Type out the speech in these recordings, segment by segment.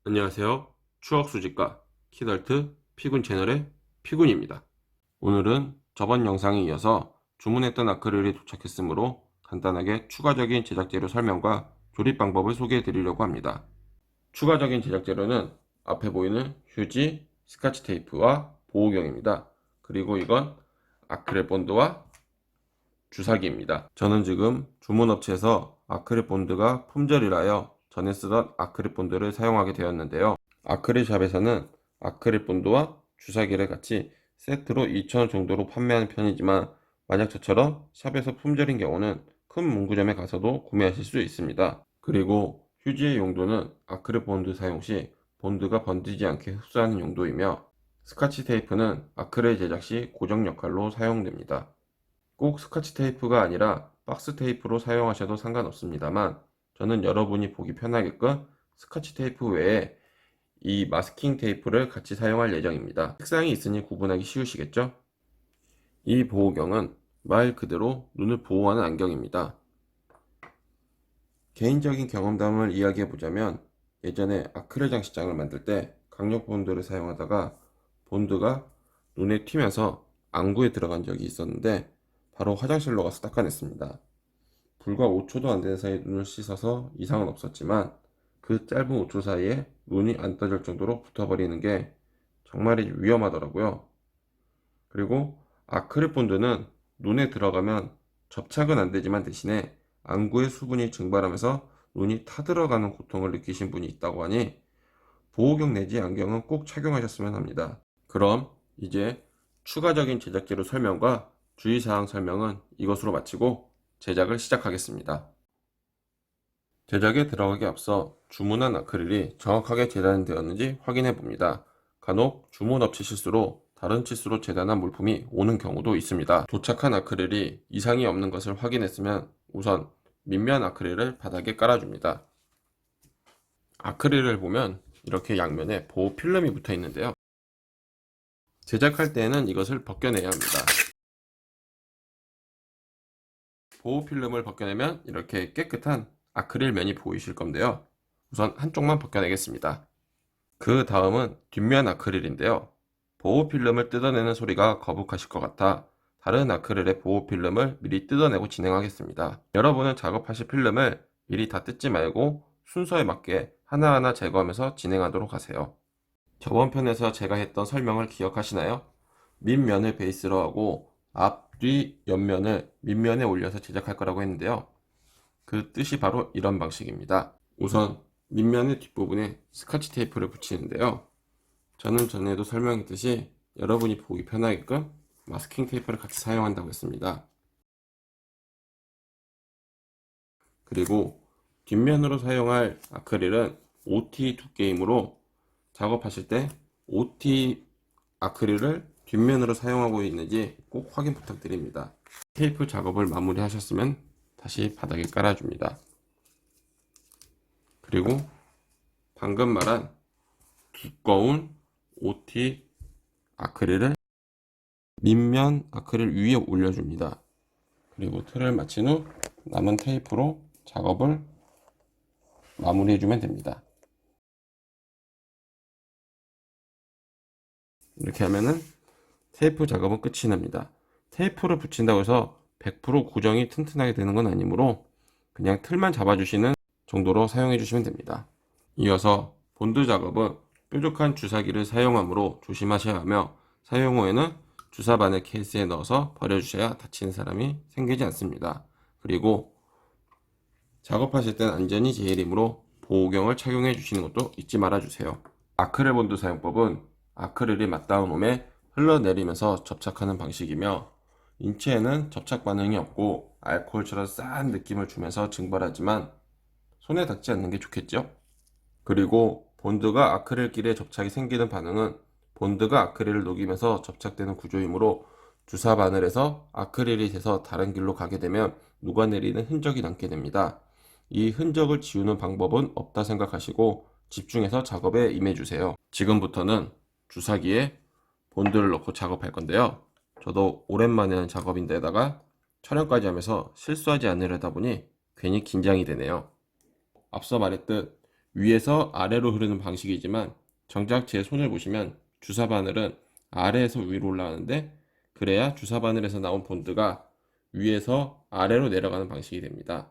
안녕하세요. 추억수집가 키덜트 피군 채널의 피군입니다. 오늘은 저번 영상에 이어서 주문했던 아크릴이 도착했으므로 간단하게 추가적인 제작 재료 설명과 조립 방법을 소개해 드리려고 합니다. 추가적인 제작 재료는 앞에 보이는 휴지, 스카치 테이프와 보호경입니다. 그리고 이건 아크릴 본드와 주사기입니다. 저는 지금 주문업체에서 아크릴 본드가 품절이라여 전에 쓰던 아크릴 본드를 사용하게 되었는데요. 아크릴샵에서는 아크릴 본드와 주사기를 같이 세트로 2,000원 정도로 판매하는 편이지만 만약 저처럼 샵에서 품절인 경우는 큰 문구점에 가서도 구매하실 수 있습니다. 그리고 휴지의 용도는 아크릴 본드 사용 시 본드가 번지지 않게 흡수하는 용도이며 스카치 테이프는 아크릴 제작 시 고정 역할로 사용됩니다. 꼭 스카치 테이프가 아니라 박스 테이프로 사용하셔도 상관없습니다만 저는 여러분이 보기 편하게끔 스카치 테이프 외에 이 마스킹 테이프를 같이 사용할 예정입니다. 색상이 있으니 구분하기 쉬우시겠죠? 이 보호경은 말 그대로 눈을 보호하는 안경입니다. 개인적인 경험담을 이야기해 보자면 예전에 아크릴 장식장을 만들 때 강력 본드를 사용하다가 본드가 눈에 튀면서 안구에 들어간 적이 있었는데 바로 화장실로 가서 닦아냈습니다. 불과 5초도 안 되는 사이에 눈을 씻어서 이상은 없었지만 그 짧은 5초 사이에 눈이 안 떠질 정도로 붙어버리는 게 정말 위험하더라고요. 그리고 아크릴 본드는 눈에 들어가면 접착은 안 되지만 대신에 안구의 수분이 증발하면서 눈이 타들어가는 고통을 느끼신 분이 있다고 하니 보호경 내지 안경은 꼭 착용하셨으면 합니다. 그럼 이제 추가적인 제작재료 설명과 주의사항 설명은 이것으로 마치고 제작을 시작하겠습니다. 제작에 들어가기 앞서 주문한 아크릴이 정확하게 재단되었는지 확인해 봅니다. 간혹 주문업체 실수로 다른 치수로 재단한 물품이 오는 경우도 있습니다. 도착한 아크릴이 이상이 없는 것을 확인했으면 우선 밑면 아크릴을 바닥에 깔아줍니다. 아크릴을 보면 이렇게 양면에 보호 필름이 붙어 있는데요. 제작할 때에는 이것을 벗겨내야 합니다. 보호 필름을 벗겨내면 이렇게 깨끗한 아크릴 면이 보이실 건데요. 우선 한쪽만 벗겨내겠습니다. 그 다음은 뒷면 아크릴인데요. 보호 필름을 뜯어내는 소리가 거북하실 것 같아 다른 아크릴의 보호 필름을 미리 뜯어내고 진행하겠습니다. 여러분은 작업하실 필름을 미리 다 뜯지 말고 순서에 맞게 하나하나 제거하면서 진행하도록 하세요. 저번 편에서 제가 했던 설명을 기억하시나요? 밑면을 베이스로 하고 앞, 뒤, 옆면을 밑면에 올려서 제작할 거라고 했는데요. 그 뜻이 바로 이런 방식입니다. 우선 밑면의 뒷부분에 스카치 테이프를 붙이는데요. 저는 전에도 설명했듯이 여러분이 보기 편하게끔 마스킹 테이프를 같이 사용한다고 했습니다. 그리고 뒷면으로 사용할 아크릴은 OT 두께이므로 작업하실 때 OT 아크릴을 뒷면으로 사용하고 있는지 꼭 확인 부탁드립니다. 테이프 작업을 마무리 하셨으면 다시 바닥에 깔아줍니다. 그리고 방금 말한 두꺼운 OT 아크릴을 밑면 아크릴 위에 올려줍니다. 그리고 틀을 마친 후 남은 테이프로 작업을 마무리해주면 됩니다. 이렇게 하면은 테이프 작업은 끝이 납니다. 테이프를 붙인다고 해서 100% 고정이 튼튼하게 되는 건 아니므로 그냥 틀만 잡아주시는 정도로 사용해 주시면 됩니다. 이어서 본드 작업은 뾰족한 주사기를 사용하므로 조심하셔야 하며 사용 후에는 주사 바늘 케이스에 넣어서 버려주셔야 다치는 사람이 생기지 않습니다. 그리고 작업하실 땐 안전이 제일이므로 보호경을 착용해 주시는 것도 잊지 말아 주세요. 아크릴 본드 사용법은 아크릴이 맞닿은 홈에 흘러내리면서 접착하는 방식이며 인체에는 접착 반응이 없고 알코올처럼 싼 느낌을 주면서 증발하지만 손에 닿지 않는 게 좋겠죠? 그리고 본드가 아크릴끼리의 접착이 생기는 반응은 본드가 아크릴을 녹이면서 접착되는 구조이므로 주사 바늘에서 아크릴이 돼서 다른 길로 가게 되면 녹아내리는 흔적이 남게 됩니다. 이 흔적을 지우는 방법은 없다 생각하시고 집중해서 작업에 임해주세요. 지금부터는 주사기에 본드를 넣고 작업할 건데요. 저도 오랜만에 하는 작업인데다가 촬영까지 하면서 실수하지 않으려다 보니 괜히 긴장이 되네요. 앞서 말했듯 위에서 아래로 흐르는 방식이지만 정작 제 손을 보시면 주사 바늘은 아래에서 위로 올라가는데, 그래야 주사 바늘에서 나온 본드가 위에서 아래로 내려가는 방식이 됩니다.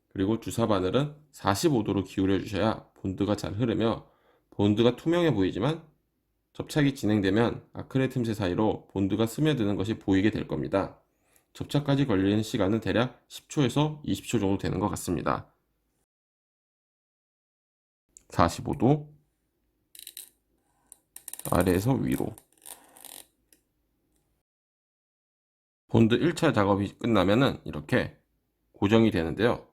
그리고 주사 바늘은 45도로 기울여 주셔야 본드가 잘 흐르며, 본드가 투명해 보이지만 접착이 진행되면 아크릴 틈새 사이로 본드가 스며드는 것이 보이게 될 겁니다. 접착까지 걸리는 시간은 대략 10초에서 20초 정도 되는 것 같습니다. 45도 아래에서 위로. 본드 1차 작업이 끝나면은 이렇게 고정이 되는데요.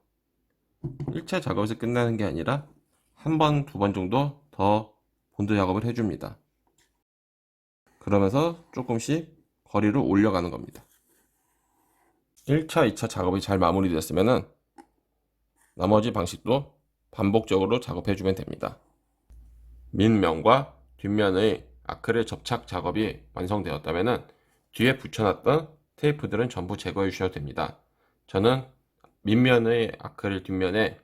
1차 작업에서 끝나는 게 아니라 한 번, 두 번 정도 더 본드 작업을 해줍니다. 그러면서 조금씩 거리를 올려가는 겁니다. 1차, 2차 작업이 잘 마무리되었으면 나머지 방식도 반복적으로 작업해주면 됩니다. 밑면과 뒷면의 아크릴 접착 작업이 완성되었다면 뒤에 붙여놨던 테이프들은 전부 제거해 주셔도 됩니다. 저는 밑면의 아크릴 뒷면에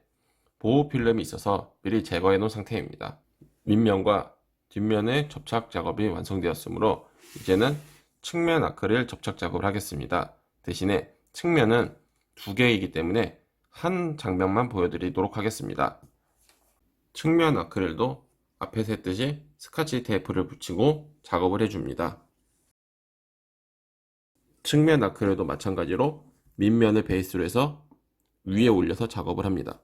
보호 필름이 있어서 미리 제거해 놓은 상태입니다. 밑면과 뒷면의 접착 작업이 완성되었으므로 이제는 측면 아크릴 접착 작업을 하겠습니다. 대신에 측면은 두 개이기 때문에 한 장면만 보여드리도록 하겠습니다. 측면 아크릴도 앞에서 했듯이 스카치 테이프를 붙이고 작업을 해줍니다. 측면 아크릴도 마찬가지로 밑면을 베이스로 해서 위에 올려서 작업을 합니다.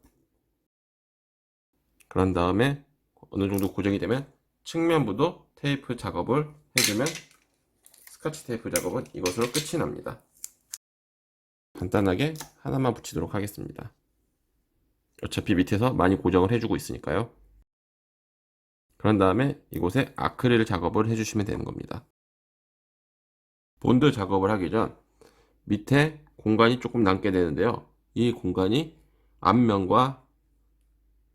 그런 다음에 어느 정도 고정이 되면 측면부도 테이프 작업을 해주면 스카치 테이프 작업은 이것으로 끝이 납니다. 간단하게 하나만 붙이도록 하겠습니다. 어차피 밑에서 많이 고정을 해주고 있으니까요. 그런 다음에 이곳에 아크릴 작업을 해주시면 되는 겁니다. 본드 작업을 하기 전 밑에 공간이 조금 남게 되는데요. 이 공간이 앞면과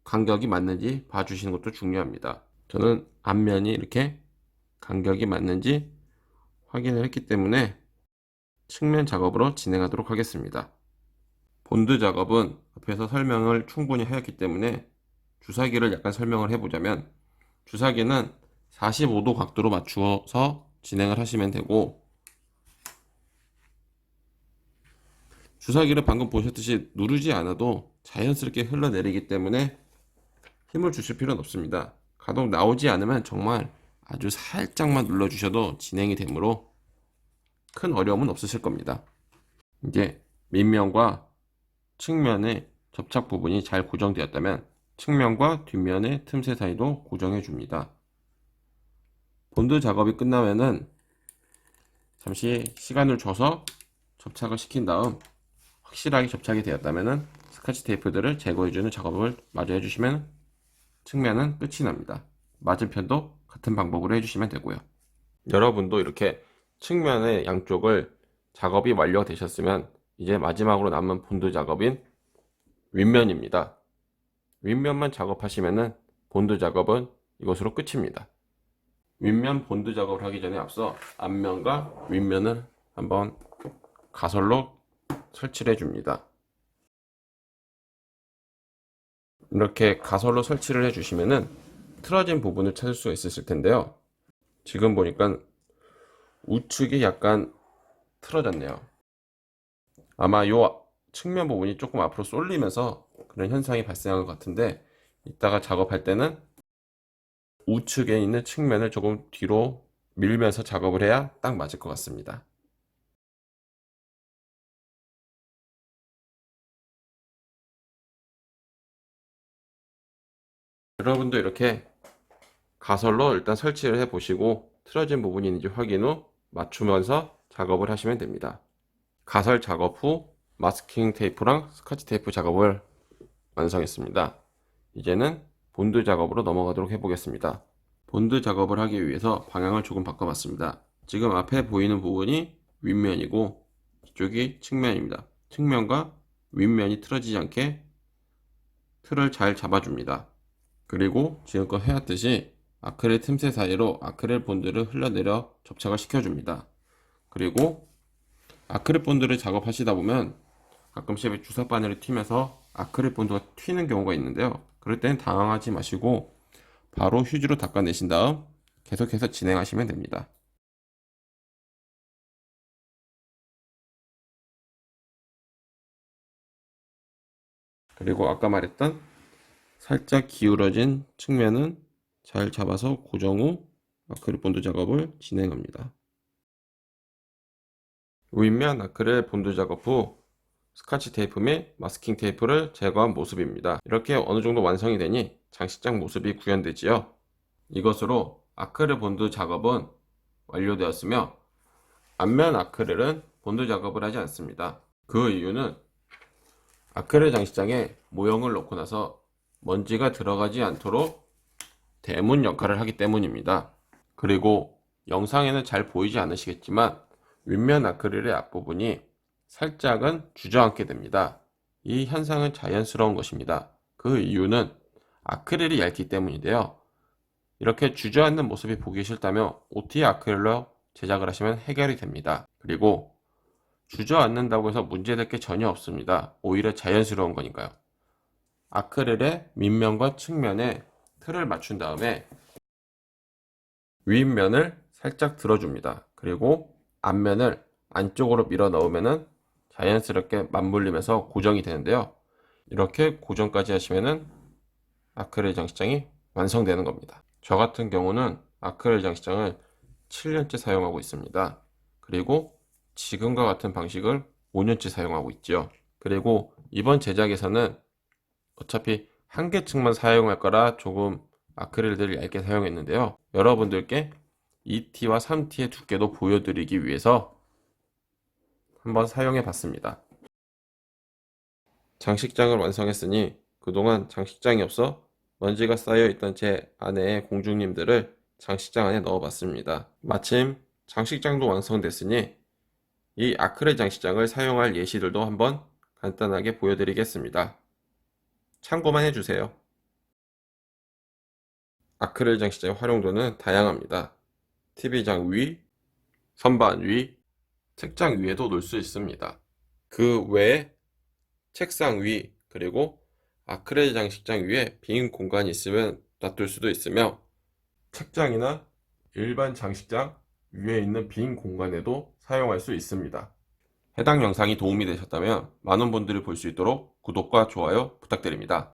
간격이 맞는지 봐주시는 것도 중요합니다. 저는 앞면이 이렇게 간격이 맞는지 확인을 했기 때문에 측면 작업으로 진행하도록 하겠습니다. 본드 작업은 앞에서 설명을 충분히 하였기 때문에 주사기를 약간 설명을 해보자면, 주사기는 45도 각도로 맞추어서 진행을 하시면 되고, 주사기를 방금 보셨듯이 누르지 않아도 자연스럽게 흘러내리기 때문에 힘을 주실 필요는 없습니다. 가동 나오지 않으면 정말 아주 살짝만 눌러주셔도 진행이 되므로 큰 어려움은 없으실 겁니다. 이제 밑면과 측면의 접착 부분이 잘 고정되었다면 측면과 뒷면의 틈새 사이도 고정해 줍니다. 본드 작업이 끝나면은 잠시 시간을 줘서 접착을 시킨 다음 확실하게 접착이 되었다면 스카치 테이프들을 제거해주는 작업을 마저 해주시면 측면은 끝이 납니다. 맞은편도 같은 방법으로 해주시면 되고요. 여러분도 이렇게 측면의 양쪽을 작업이 완료되셨으면 이제 마지막으로 남은 본드 작업인 윗면입니다. 윗면만 작업하시면은 본드 작업은 이것으로 끝입니다. 윗면 본드 작업을 하기 전에 앞서 앞면과 윗면을 한번 가설로 설치를 해줍니다. 이렇게 가설로 설치를 해주시면은 틀어진 부분을 찾을 수가 있으실 텐데요. 지금 보니까 우측이 약간 틀어졌네요. 아마 이 측면 부분이 조금 앞으로 쏠리면서 그런 현상이 발생한 것 같은데, 이따가 작업할 때는 우측에 있는 측면을 조금 뒤로 밀면서 작업을 해야 딱 맞을 것 같습니다. 여러분도 이렇게 가설로 일단 설치를 해 보시고 틀어진 부분이 있는지 확인 후 맞추면서 작업을 하시면 됩니다. 가설 작업 후 마스킹 테이프랑 스카치 테이프 작업을 완성했습니다. 이제는 본드 작업으로 넘어가도록 해보겠습니다. 본드 작업을 하기 위해서 방향을 조금 바꿔봤습니다. 지금 앞에 보이는 부분이 윗면이고 이쪽이 측면입니다. 측면과 윗면이 틀어지지 않게 틀을 잘 잡아줍니다. 그리고 지금껏 해왔듯이 아크릴 틈새 사이로 아크릴 본드를 흘러내려 접착을 시켜줍니다. 그리고 아크릴 본드를 작업하시다 보면 가끔씩 주사 바늘이 튀면서 아크릴 본드가 튀는 경우가 있는데요. 그럴 땐 당황하지 마시고 바로 휴지로 닦아내신 다음 계속해서 진행하시면 됩니다. 그리고 아까 말했던 살짝 기울어진 측면은 잘 잡아서 고정 후 아크릴 본드 작업을 진행합니다. 윗면 아크릴 본드 작업 후 스카치 테이프 및 마스킹 테이프를 제거한 모습입니다. 이렇게 어느 정도 완성이 되니 장식장 모습이 구현되지요. 이것으로 아크릴 본드 작업은 완료되었으며 앞면 아크릴은 본드 작업을 하지 않습니다. 그 이유는 아크릴 장식장에 모형을 넣고 나서 먼지가 들어가지 않도록 대문 역할을 하기 때문입니다. 그리고 영상에는 잘 보이지 않으시겠지만 윗면 아크릴의 앞부분이 살짝은 주저앉게 됩니다. 이 현상은 자연스러운 것입니다. 그 이유는 아크릴이 얇기 때문인데요. 이렇게 주저앉는 모습이 보기 싫다면 OT 아크릴로 제작을 하시면 해결이 됩니다. 그리고 주저앉는다고 해서 문제될 게 전혀 없습니다. 오히려 자연스러운 거니까요. 아크릴의 밑면과 측면에 틀을 맞춘 다음에 윗면을 살짝 들어줍니다. 그리고 앞면을 안쪽으로 밀어 넣으면 자연스럽게 맞물리면서 고정이 되는데요. 이렇게 고정까지 하시면은 아크릴 장식장이 완성되는 겁니다. 저 같은 경우는 아크릴 장식장을 7년째 사용하고 있습니다. 그리고 지금과 같은 방식을 5년째 사용하고 있죠. 그리고 이번 제작에서는 어차피 한 개 층만 사용할 거라 조금 아크릴들을 얇게 사용했는데요. 여러분들께 2T와 3T의 두께도 보여드리기 위해서 한번 사용해 봤습니다. 장식장을 완성했으니 그동안 장식장이 없어 먼지가 쌓여 있던 제 아내의 공주님들을 장식장 안에 넣어 봤습니다. 마침 장식장도 완성됐으니 이 아크릴 장식장을 사용할 예시들도 한번 간단하게 보여드리겠습니다. 참고만 해주세요. 아크릴 장식장의 활용도는 다양합니다. TV장 위, 선반 위, 책장 위에도 놓을 수 있습니다. 그 외에 책상 위, 그리고 아크릴 장식장 위에 빈 공간이 있으면 놔둘 수도 있으며 책장이나 일반 장식장 위에 있는 빈 공간에도 사용할 수 있습니다. 해당 영상이 도움이 되셨다면 많은 분들이 볼 수 있도록 구독과 좋아요 부탁드립니다.